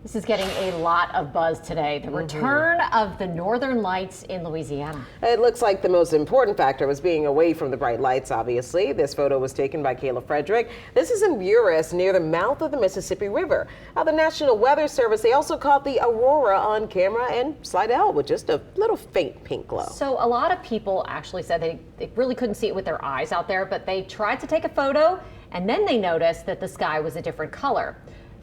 This is getting a lot of buzz today. The return of the northern lights in Louisiana. It looks like the most important factor was being away from the bright lights, obviously. This photo was taken by Kayla Frederick. This is in Buras near the mouth of the Mississippi River. Now, the National Weather Service, they also caught the aurora on camera in Slidell with just a little faint pink glow. So a lot of people actually said they really couldn't see it with their eyes out there, but they tried to take a photo and then they noticed that the sky was a different color.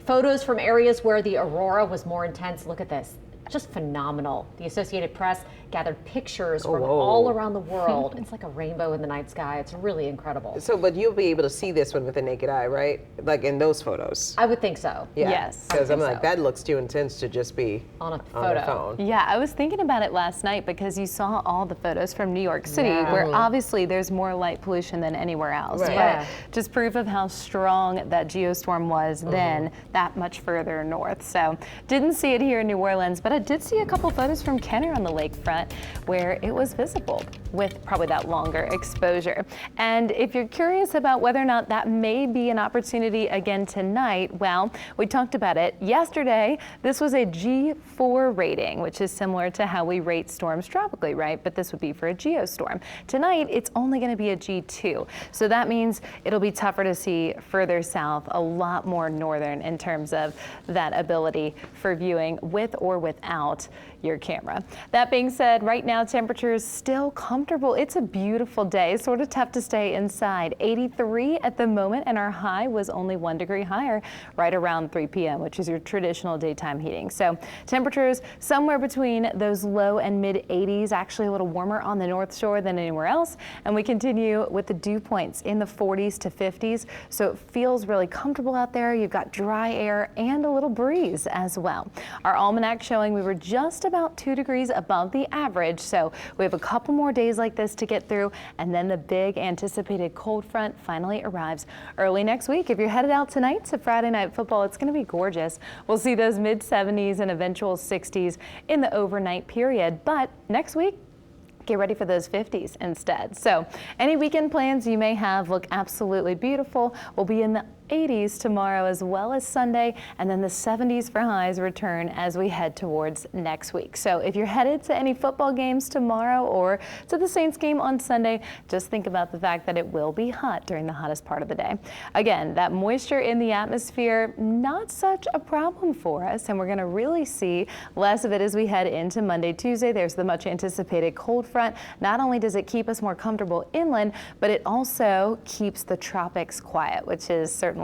Photos from areas where the aurora was more intense. Look at this. Just phenomenal. The Associated Press gathered pictures from all around the world. It's like a rainbow in the night sky. It's really incredible. So, but you'll be able to see this one with the naked eye, right? Like in those photos. I would think so. Yeah. Yes. Because I'm like, that looks too intense to just be on a photo. phone. Yeah, I was thinking about it last night because you saw all the photos from New York City, where obviously there's more light pollution than anywhere else. Right. But just proof of how strong that geostorm was then that much further north. So didn't see it here in New Orleans, but I did see a couple photos from Kenner on the lakefront where it was visible with probably that longer exposure. And if you're curious about whether or not that may be an opportunity again tonight, well, we talked about it yesterday. This was a G4 rating, which is similar to how we rate storms tropically, right? But this would be for a geostorm. Tonight, it's only going to be a G2. So that means it'll be tougher to see further south, a lot more northern in terms of that ability for viewing with or without your camera. That being said, right now temperatures still comfortable. It's a beautiful day. Sort of tough to stay inside. 83 at the moment, and our high was only 1 degree higher right around 3 p.m., which is your traditional daytime heating. So temperatures somewhere between those low and mid 80s, actually a little warmer on the North Shore than anywhere else. And we continue with the dew points in the 40s to 50s. So it feels really comfortable out there. You've got dry air and a little breeze as well. Our almanac showing we were just about 2 degrees above the average. So we have a couple more days like this to get through, and then the big anticipated cold front finally arrives early next week. If you're headed out tonight to Friday Night Football, it's going to be gorgeous. We'll see those mid 70s and eventual 60s in the overnight period. But next week, get ready for those 50s instead. So any weekend plans you may have look absolutely beautiful. We'll be in the 80s tomorrow as well as Sunday, and then the 70s for highs return as we head towards next week. So if you're headed to any football games tomorrow or to the Saints game on Sunday, just think about the fact that it will be hot during the hottest part of the day. Again, that moisture in the atmosphere, not such a problem for us, and we're going to really see less of it as we head into Monday, Tuesday. There's the much anticipated cold front. Not only does it keep us more comfortable inland, but it also keeps the tropics quiet, which is certainly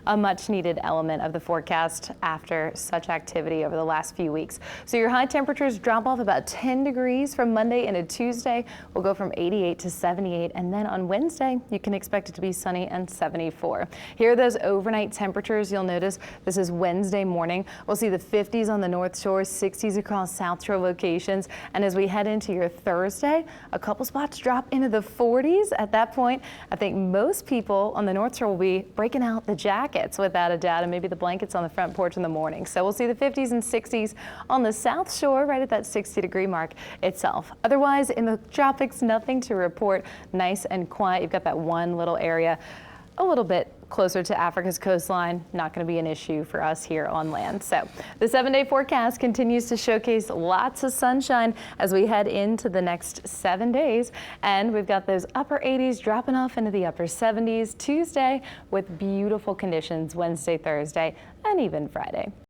a much needed element of the forecast after such activity over the last few weeks. So your high temperatures drop off about 10 degrees from Monday into Tuesday. We'll go from 88 to 78, and then on Wednesday you can expect it to be sunny and 74. Here are those overnight temperatures. You'll notice this is Wednesday morning. We'll see the 50s on the North Shore, 60s across South Shore locations, and as we head into your Thursday, a couple spots drop into the 40s. At that point, I think most people on the North Shore will be breaking out the jackets without a doubt, and maybe the blankets on the front porch in the morning. So we'll see the 50s and 60s on the South Shore right at that 60-degree mark itself. Otherwise, in the tropics, nothing to report. Nice and quiet. You've got that one little area a little bit closer to Africa's coastline. Not going to be an issue for us here on land. So the 7-day forecast continues to showcase lots of sunshine as we head into the next 7 days. And we've got those upper 80s dropping off into the upper 70s Tuesday with beautiful conditions Wednesday, Thursday, and even Friday.